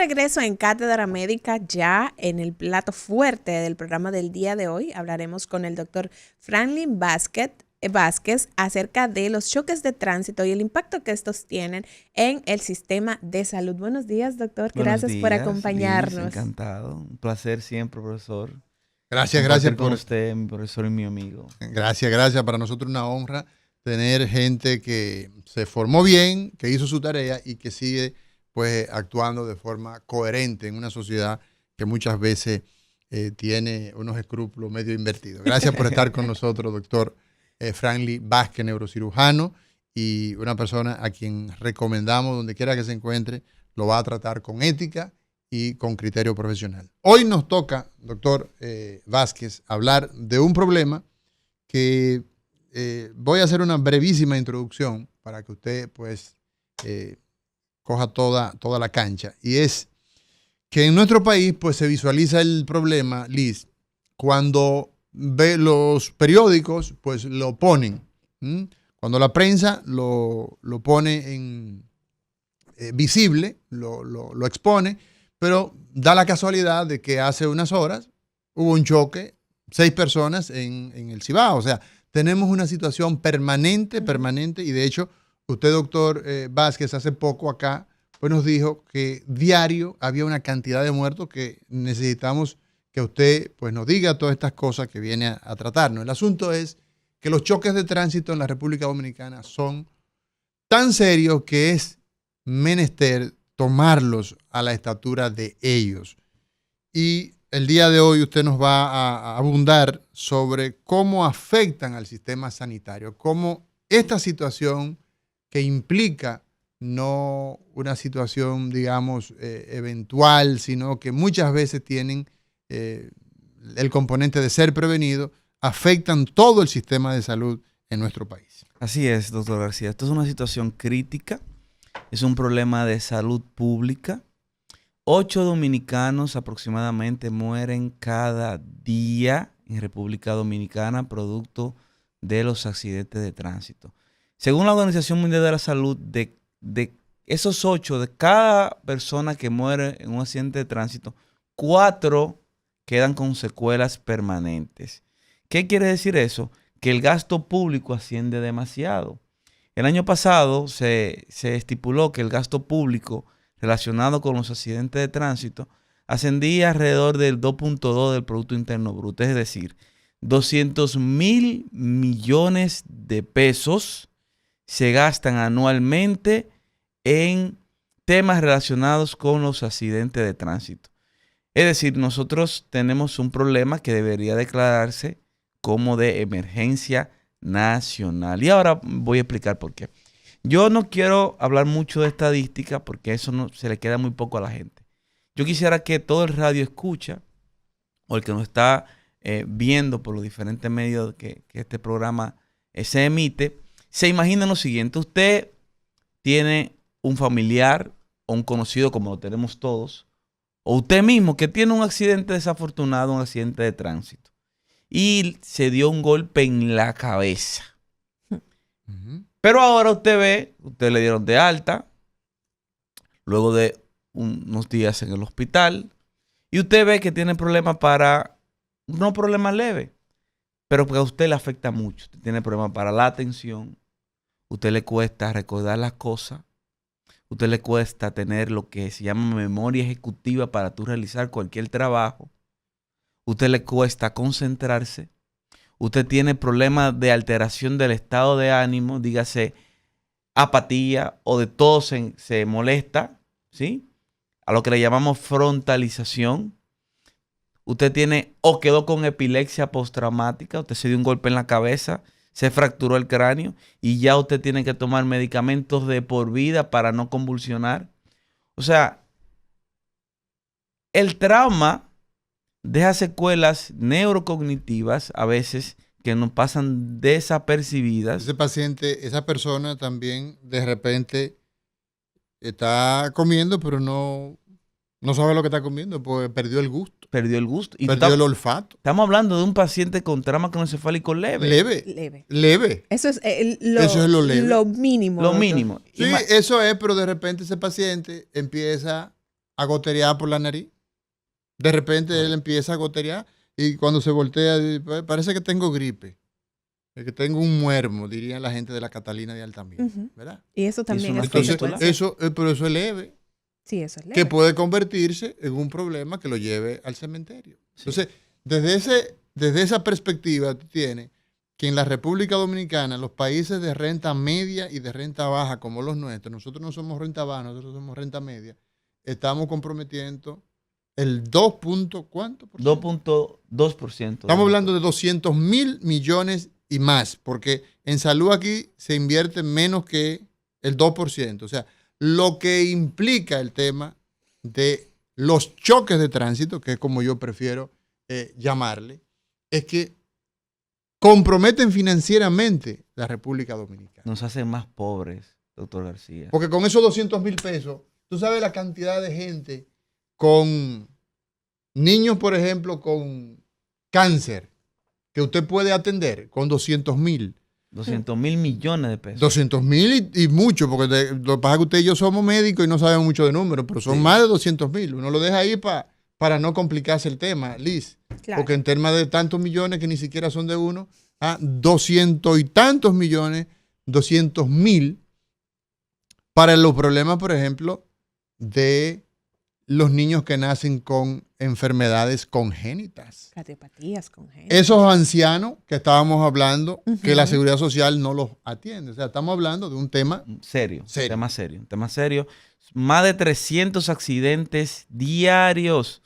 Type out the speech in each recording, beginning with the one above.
regreso en Cátedra Médica, ya en el plato fuerte del programa del día de hoy. Hablaremos con el doctor Franklin Vázquez acerca de los choques de tránsito y el impacto que estos tienen en el sistema de salud. Buenos días, doctor. Gracias por acompañarnos. Liz, encantado. Un placer siempre, profesor. Gracias por usted, mi profesor y mi amigo. Gracias. Para nosotros una honra tener gente que se formó bien, que hizo su tarea y que sigue pues actuando de forma coherente en una sociedad que muchas veces tiene unos escrúpulos medio invertidos. Gracias por estar con nosotros, doctor Franklin Vázquez, neurocirujano, y una persona a quien recomendamos, donde quiera que se encuentre, lo va a tratar con ética y con criterio profesional. Hoy nos toca, doctor Vázquez, hablar de un problema que voy a hacer una brevísima introducción para que usted pues coja toda la cancha. Y es que en nuestro país pues se visualiza el problema, Liz, cuando ve los periódicos pues lo ponen. Cuando la prensa lo pone en visible, lo expone, pero da la casualidad de que hace unas horas hubo un choque, 6 personas en el Cibao. O sea, tenemos una situación permanente, y de hecho, usted, doctor Vázquez, hace poco acá, pues nos dijo que diario había una cantidad de muertos que necesitamos que usted pues nos diga todas estas cosas que viene a tratarnos. El asunto es que los choques de tránsito en la República Dominicana son tan serios que es menester tomarlos a la estatura de ellos. Y el día de hoy usted nos va a abundar sobre cómo afectan al sistema sanitario, cómo esta situación que implica no una situación, digamos, eventual, sino que muchas veces tienen el componente de ser prevenido, afectan todo el sistema de salud en nuestro país. Así es, doctor García. Esto es una situación crítica, es un problema de salud pública. 8 dominicanos aproximadamente mueren cada día en República Dominicana producto de los accidentes de tránsito. Según la Organización Mundial de la Salud, de esos 8, de cada persona que muere en un accidente de tránsito, 4 quedan con secuelas permanentes. ¿Qué quiere decir eso? Que el gasto público asciende demasiado. El año pasado se estipuló que el gasto público relacionado con los accidentes de tránsito ascendía alrededor del 2.2 del Producto Interno Bruto, es decir, 200,000 millones de pesos se gastan anualmente en temas relacionados con los accidentes de tránsito. Es decir, nosotros tenemos un problema que debería declararse como de emergencia nacional. Y ahora voy a explicar por qué. Yo no quiero hablar mucho de estadística porque eso no, se le queda muy poco a la gente. Yo quisiera que todo el radio escucha o el que nos está viendo por los diferentes medios que este programa se emite, se imagina lo siguiente. Usted tiene un familiar o un conocido, como lo tenemos todos, o usted mismo que tiene un accidente desafortunado, un accidente de tránsito, y se dio un golpe en la cabeza. Pero ahora usted le dieron de alta, luego de unos días en el hospital, y usted ve que tiene problemas no problemas leves, pero que a usted le afecta mucho. Usted tiene problemas para la atención, usted le cuesta recordar las cosas, usted le cuesta tener lo que se llama memoria ejecutiva para tú realizar cualquier trabajo, usted le cuesta concentrarse, usted tiene problemas de alteración del estado de ánimo, dígase apatía o de todo se molesta, ¿sí? A lo que le llamamos frontalización. Usted tiene o quedó con epilepsia postraumática, usted se dio un golpe en la cabeza, se fracturó el cráneo y ya usted tiene que tomar medicamentos de por vida para no convulsionar. O sea, el trauma deja secuelas neurocognitivas a veces que nos pasan desapercibidas. Ese paciente, esa persona también de repente está comiendo, pero no sabe lo que está comiendo, porque perdió el gusto. Perdió el gusto. Y perdió el olfato. Estamos hablando de un paciente con trauma cronocefálico leve. Leve. Eso es lo leve. Lo mínimo. Lo mínimo. Sí, eso es, pero de repente ese paciente empieza a goterear por la nariz. De repente él empieza a goterear y cuando se voltea, parece que tengo gripe. Que tengo un muermo, dirían la gente de la Catalina de Altamira, ¿verdad? Y eso también es Entonces, consecuencia. pero eso es leve. Sí, eso es leve. Que puede convertirse en un problema que lo lleve al cementerio. Sí. Entonces, desde esa perspectiva, tú tienes que en la República Dominicana, los países de renta media y de renta baja, como los nuestros, nosotros no somos renta baja, nosotros somos renta media, estamos comprometiendo el 2.2%. Estamos hablando de 200.000 millones y más, porque en salud aquí se invierte menos que el 2%. O sea, lo que implica el tema de los choques de tránsito, que es como yo prefiero llamarle, es que comprometen financieramente la República Dominicana. Nos hacen más pobres, doctor García. Porque con esos 200.000 pesos, tú sabes la cantidad de gente con niños, por ejemplo, con cáncer, que usted puede atender con 200.000. 200.000 millones de pesos. 200.000 y mucho, porque lo que pasa es que usted y yo somos médicos y no sabemos mucho de números, pero son más de 200.000. Uno lo deja ahí para no complicarse el tema, Liz. Claro. Porque en temas de tantos millones que ni siquiera son de uno, 200 y tantos millones, 200.000 para los problemas, por ejemplo, de los niños que nacen con enfermedades congénitas. Cardiopatías congénitas. Esos ancianos que estábamos hablando, que la seguridad social no los atiende. O sea, estamos hablando de un tema serio. Tema serio. Más de 300 accidentes diarios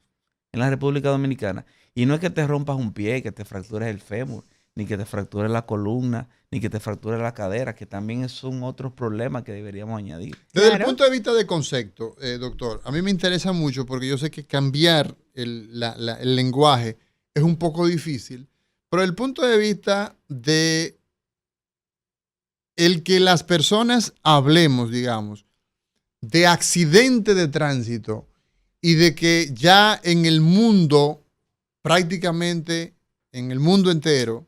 en la República Dominicana. Y no es que te rompas un pie, que te fractures el fémur, ni que te fractures la columna, ni que te fractures la cadera, que también son otros problemas que deberíamos añadir. Desde el punto de vista de concepto, doctor, a mí me interesa mucho porque yo sé que cambiar el lenguaje es un poco difícil, pero desde el punto de vista de el que las personas hablemos, digamos, de accidente de tránsito y de que ya en el mundo, prácticamente en el mundo entero,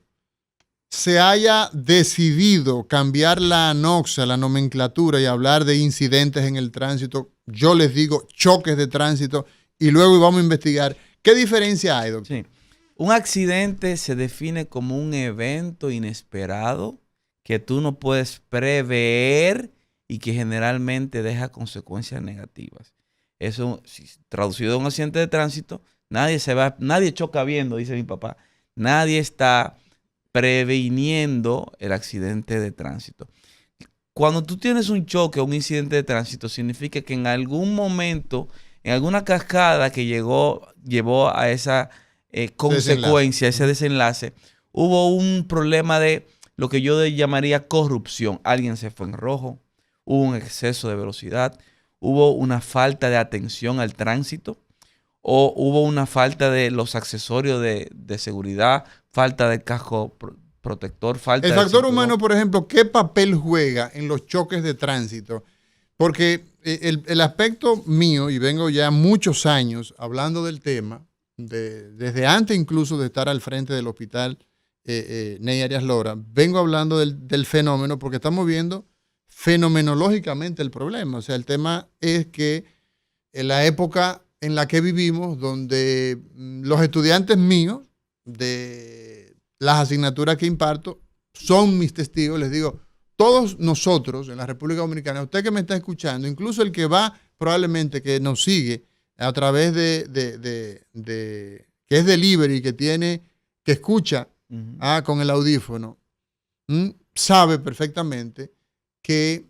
se haya decidido cambiar la anoxa, la nomenclatura y hablar de incidentes en el tránsito, yo les digo choques de tránsito y luego vamos a investigar. ¿Qué diferencia hay, doctor? Sí. Un accidente se define como un evento inesperado que tú no puedes prever y que generalmente deja consecuencias negativas. Eso, traducido a un accidente de tránsito, nadie choca viendo, dice mi papá. Nadie está previniendo el accidente de tránsito. Cuando tú tienes un choque o un incidente de tránsito, significa que en algún momento, en alguna cascada que llevó a esa consecuencia, ese desenlace, hubo un problema de lo que yo llamaría corrupción. Alguien se fue en rojo, hubo un exceso de velocidad, hubo una falta de atención al tránsito, o hubo una falta de los accesorios de seguridad, falta de casco protector, falta El factor humano, por ejemplo, ¿qué papel juega en los choques de tránsito? Porque el aspecto mío, y vengo ya muchos años hablando del tema, desde antes incluso de estar al frente del hospital Ney Arias Lora, vengo hablando del fenómeno porque estamos viendo fenomenológicamente el problema. O sea, el tema es que en la época en la que vivimos, donde los estudiantes míos de las asignaturas que imparto son mis testigos, les digo, todos nosotros en la República Dominicana, usted que me está escuchando, incluso el que va probablemente que nos sigue a través que es delivery, que escucha con el audífono, sabe perfectamente que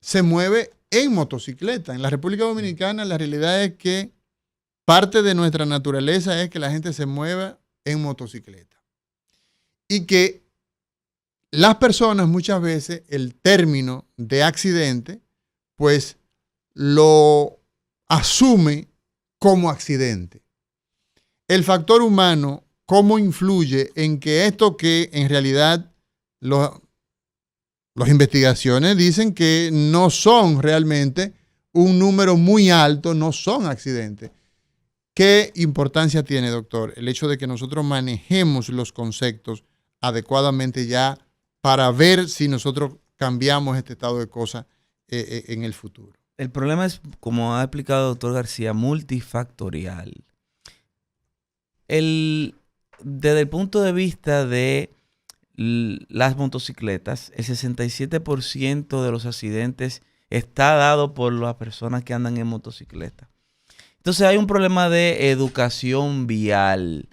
se mueve en motocicleta. En la República Dominicana la realidad es que parte de nuestra naturaleza es que la gente se mueva en motocicleta. Y que las personas muchas veces el término de accidente pues lo asume como accidente. El factor humano, ¿cómo influye en que esto que en realidad las investigaciones dicen que no son realmente un número muy alto, no son accidentes? ¿Qué importancia tiene, doctor, el hecho de que nosotros manejemos los conceptos adecuadamente ya para ver si nosotros cambiamos este estado de cosas en el futuro? el problema es, como ha explicado el doctor García, multifactorial. Desde el punto de vista de las motocicletas, el 67% de los accidentes está dado por las personas que andan en motocicleta. Entonces hay un problema de educación vial,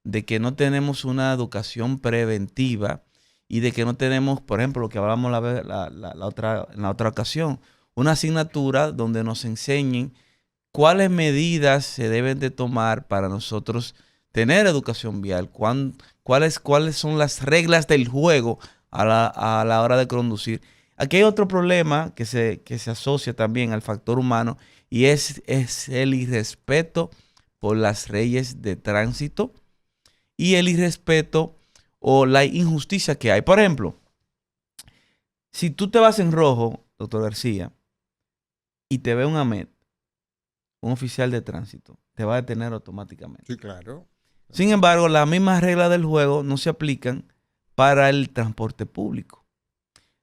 de que no tenemos una educación preventiva y de que no tenemos, por ejemplo, lo que hablamos en la otra ocasión, una asignatura donde nos enseñen cuáles medidas se deben de tomar para nosotros tener educación vial, cuáles son las reglas del juego a la hora de conducir. Aquí hay otro problema que se asocia también al factor humano y es el irrespeto por las leyes de tránsito y el irrespeto o la injusticia que hay. Por ejemplo, si tú te vas en rojo, doctor García, y te ve un AMET, un oficial de tránsito, te va a detener automáticamente. Sí, claro. Sin embargo, las mismas reglas del juego no se aplican para el transporte público.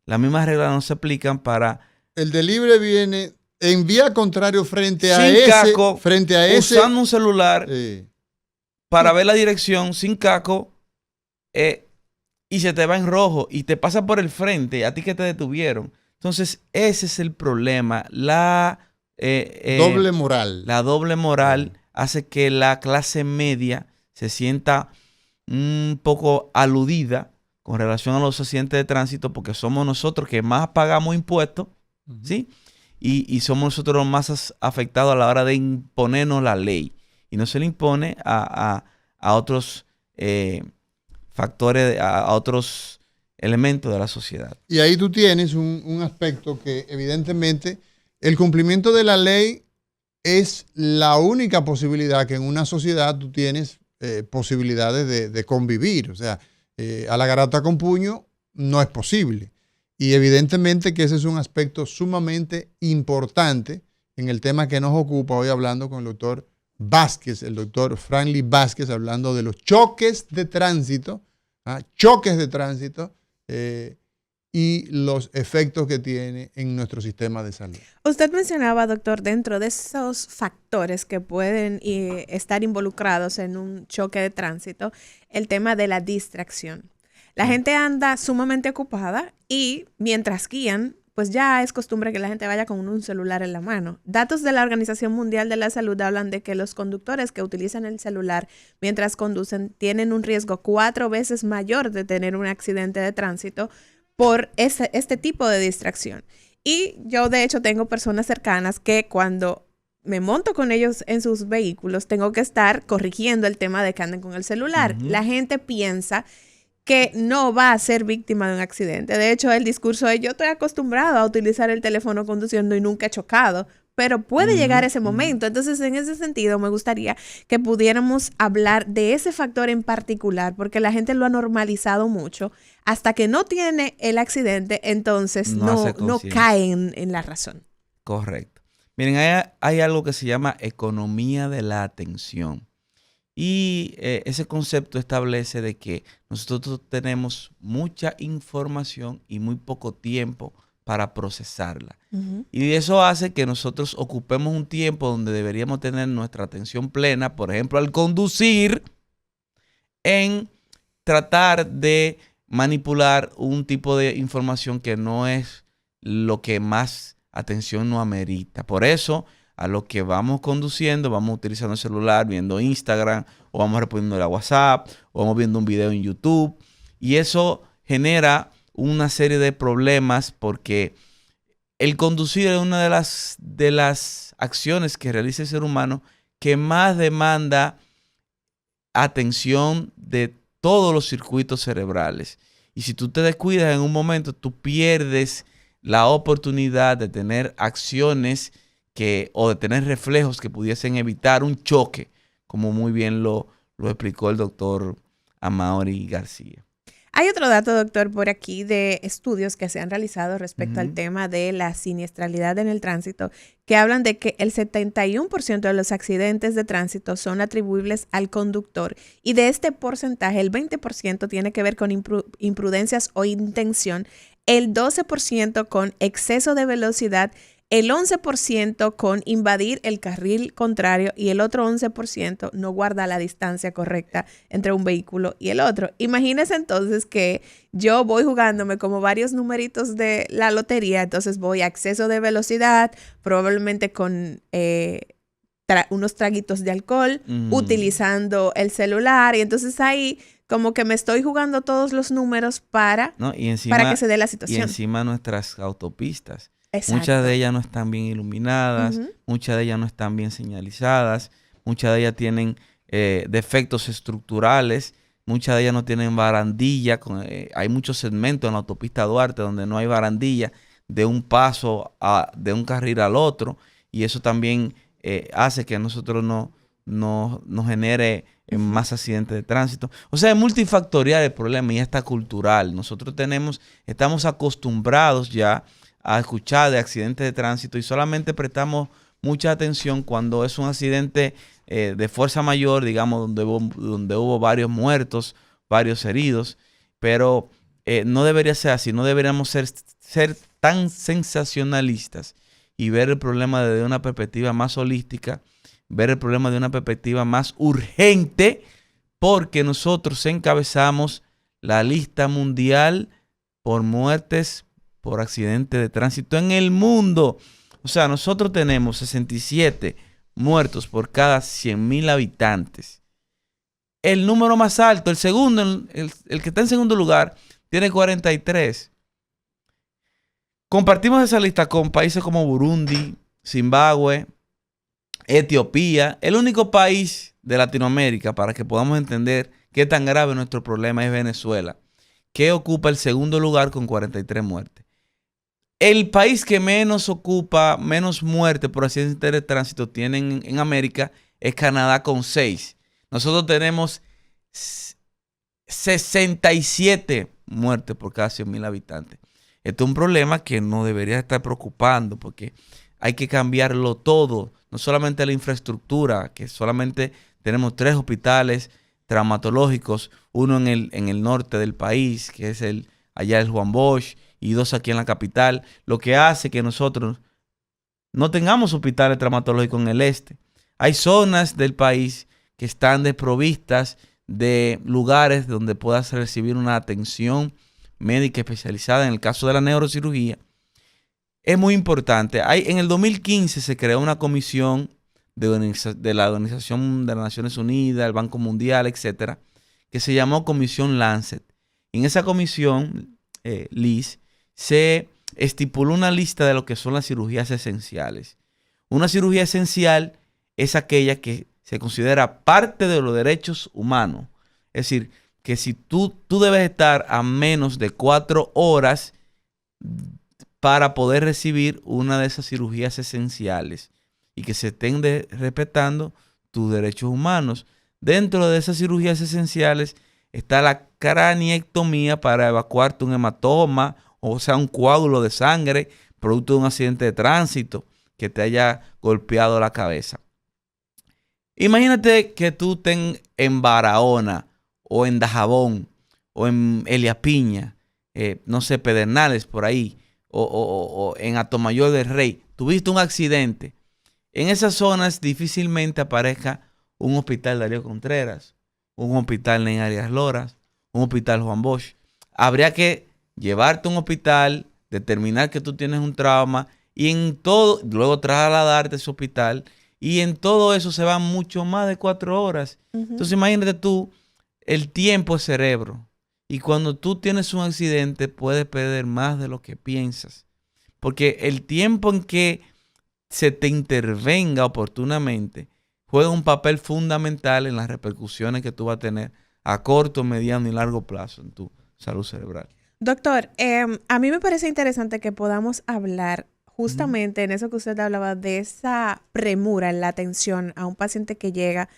Las mismas reglas no se aplican para... El de libre viene en vía contrario frente a sin ese... casco, frente a ese, usando un celular para ver la dirección, sin casco, y se te va en rojo y te pasa por el frente, a ti que te detuvieron. Entonces, ese es el problema. Doble moral. La doble moral hace que la clase media se sienta un poco aludida con relación a los accidentes de tránsito porque somos nosotros que más pagamos impuestos, ¿sí? Y somos nosotros los más afectados a la hora de imponernos la ley. Y no se le impone a otros factores, a otros elementos de la sociedad. Y ahí tú tienes un aspecto que evidentemente el cumplimiento de la ley es la única posibilidad que en una sociedad tú tienes posibilidades de convivir. O sea, a la garata con puño no es posible. Y evidentemente que ese es un aspecto sumamente importante en el tema que nos ocupa hoy hablando con el doctor Vázquez, el doctor Franklin Vázquez, hablando de los choques de tránsito, y los efectos que tiene en nuestro sistema de salud. Usted mencionaba, doctor, dentro de esos factores que pueden estar involucrados en un choque de tránsito, el tema de la distracción. La gente anda sumamente ocupada y mientras guían, pues ya es costumbre que la gente vaya con un celular en la mano. Datos de la Organización Mundial de la Salud hablan de que los conductores que utilizan el celular mientras conducen tienen un riesgo 4 veces mayor de tener un accidente de tránsito por este tipo de distracción. Y yo, de hecho, tengo personas cercanas que cuando me monto con ellos en sus vehículos, tengo que estar corrigiendo el tema de que anden con el celular. La gente piensa que no va a ser víctima de un accidente. De hecho, el discurso es: yo estoy acostumbrado a utilizar el teléfono conduciendo y nunca he chocado, pero puede llegar ese momento. Entonces, en ese sentido, me gustaría que pudiéramos hablar de ese factor en particular, porque la gente lo ha normalizado mucho. Hasta que no tiene el accidente, entonces no caen en la razón. Correcto. Miren, hay algo que se llama economía de la atención. Y ese concepto establece de que nosotros tenemos mucha información y muy poco tiempo para procesarla. Y eso hace que nosotros ocupemos un tiempo donde deberíamos tener nuestra atención plena, por ejemplo, al conducir, en tratar de manipular un tipo de información que no es lo que más atención nos amerita. Por eso, a lo que vamos conduciendo, vamos utilizando el celular, viendo Instagram, o vamos respondiendo a WhatsApp, o vamos viendo un video en YouTube. Y eso genera una serie de problemas porque el conducir es una de las acciones que realiza el ser humano que más demanda atención de todos los circuitos cerebrales. Y si tú te descuidas en un momento, tú pierdes la oportunidad de tener acciones o de tener reflejos que pudiesen evitar un choque, como muy bien lo explicó el doctor Amaury García. Hay otro dato, doctor, por aquí de estudios que se han realizado respecto al tema de la siniestralidad en el tránsito, que hablan de que el 71% de los accidentes de tránsito son atribuibles al conductor y de este porcentaje el 20% tiene que ver con imprudencias o intención, el 12% con exceso de velocidad, el 11% con invadir el carril contrario y el otro 11% no guarda la distancia correcta entre un vehículo y el otro. Imagínense entonces que yo voy jugándome como varios numeritos de la lotería, entonces voy a exceso de velocidad, probablemente con unos traguitos de alcohol, utilizando el celular, y entonces ahí como que me estoy jugando todos los números para que se dé la situación. Y encima nuestras autopistas. Exacto. Muchas de ellas no están bien iluminadas, muchas de ellas no están bien señalizadas, muchas de ellas tienen defectos estructurales, muchas de ellas no tienen barandilla. Hay muchos segmentos en la autopista Duarte donde no hay barandilla de un paso de un carril al otro, y eso también hace que a nosotros no genere más accidentes de tránsito. O sea, es multifactorial el problema y hasta cultural. Nosotros estamos acostumbrados ya a escuchar de accidentes de tránsito y solamente prestamos mucha atención cuando es un accidente de fuerza mayor, digamos, donde hubo varios muertos, varios heridos, pero no debería ser así. No deberíamos ser tan sensacionalistas y ver el problema desde una perspectiva más holística, ver el problema de una perspectiva más urgente, porque nosotros encabezamos la lista mundial por muertes por accidente de tránsito en el mundo. O sea, nosotros tenemos 67 muertos por cada 100,000 habitantes. El número más alto, el segundo, el que está en segundo lugar, tiene 43. Compartimos esa lista con países como Burundi, Zimbabue, Etiopía. El único país de Latinoamérica, para que podamos entender qué tan grave nuestro problema, es Venezuela, que ocupa el segundo lugar con 43 muertes. El país que menos muertes por accidentes de tránsito tienen en América es Canadá con 6. Nosotros tenemos 67 muertes por cada 100,000 habitantes. Esto es un problema que no debería estar preocupando, porque hay que cambiarlo todo, no solamente la infraestructura, que solamente tenemos 3 hospitales traumatológicos, uno en el norte del país, que es allá el Juan Bosch, y 2 aquí en la capital, lo que hace que nosotros no tengamos hospitales traumatológicos en el este. Hay zonas del país que están desprovistas de lugares donde puedas recibir una atención médica especializada. En el caso de la neurocirugía, es muy importante. En el 2015 se creó una comisión de la Organización de las Naciones Unidas, el Banco Mundial, etcétera, que se llamó Comisión Lancet. En esa comisión, Liz, se estipuló una lista de lo que son las cirugías esenciales. Una cirugía esencial es aquella que se considera parte de los derechos humanos. Es decir, que si tú debes estar a menos de 4 horas para poder recibir una de esas cirugías esenciales y que se estén respetando tus derechos humanos. Dentro de esas cirugías esenciales está la craniectomía para evacuarte un hematoma, o sea, un coágulo de sangre producto de un accidente de tránsito que te haya golpeado la cabeza. Imagínate que tú estés en Barahona o en Dajabón o en Elia Piña, no sé, Pedernales por ahí, o en Atomayor del Rey. Tuviste un accidente. En esas zonas difícilmente aparezca un hospital Darío Contreras, un hospital Ney Arias Loras, un hospital Juan Bosch. Habría que llevarte a un hospital, determinar que tú tienes un trauma y luego trasladarte a ese hospital, y en todo eso se van mucho más de 4 horas. Entonces imagínate tú, el tiempo es cerebro, y cuando tú tienes un accidente puedes perder más de lo que piensas, porque el tiempo en que se te intervenga oportunamente juega un papel fundamental en las repercusiones que tú vas a tener a corto, mediano y largo plazo en tu salud cerebral. Doctor, a mí me parece interesante que podamos hablar justamente en eso que usted hablaba, de esa premura en la atención a un paciente que llega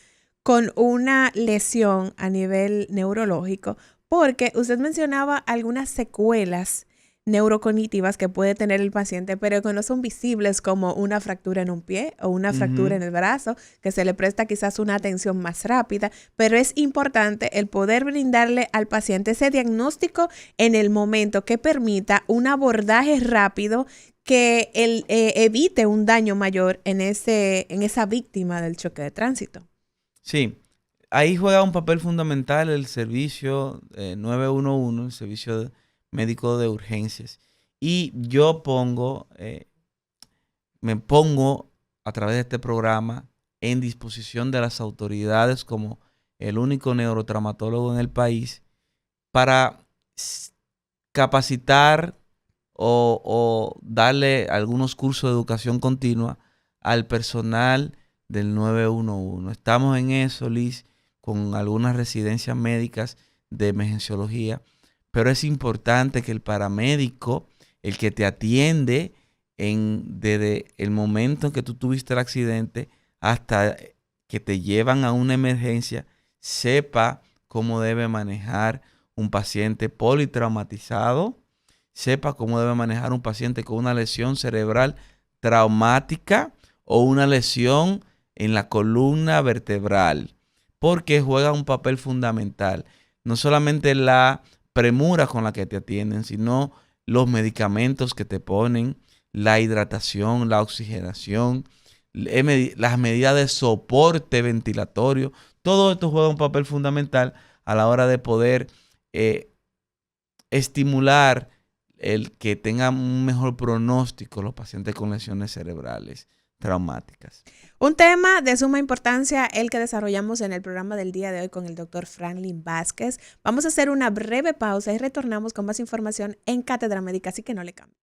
con una lesión a nivel neurológico, porque usted mencionaba algunas secuelas neurocognitivas que puede tener el paciente, pero que no son visibles, como una fractura en un pie o una fractura en el brazo, que se le presta quizás una atención más rápida, pero es importante el poder brindarle al paciente ese diagnóstico en el momento que permita un abordaje rápido que evite un daño mayor en esa víctima del choque de tránsito. Sí, ahí juega un papel fundamental el servicio 911, el servicio médico de urgencias. Y yo me pongo a través de este programa en disposición de las autoridades como el único neurotraumatólogo en el país para capacitar o darle algunos cursos de educación continua al personal del 911. Estamos en eso, Liz, con algunas residencias médicas de emergenciología, pero es importante que el paramédico, el que te atiende desde el momento en que tú tuviste el accidente hasta que te llevan a una emergencia, sepa cómo debe manejar un paciente politraumatizado, sepa cómo debe manejar un paciente con una lesión cerebral traumática o una lesión en la columna vertebral, porque juega un papel fundamental. No solamente la premura con la que te atienden, sino los medicamentos que te ponen, la hidratación, la oxigenación, las medidas de soporte ventilatorio. Todo esto juega un papel fundamental a la hora de poder estimular el que tengan un mejor pronóstico los pacientes con lesiones cerebrales traumáticas. Un tema de suma importancia, el que desarrollamos en el programa del día de hoy con el doctor Franklin Vázquez. Vamos a hacer una breve pausa y retornamos con más información en Cátedra Médica, así que no le cambie.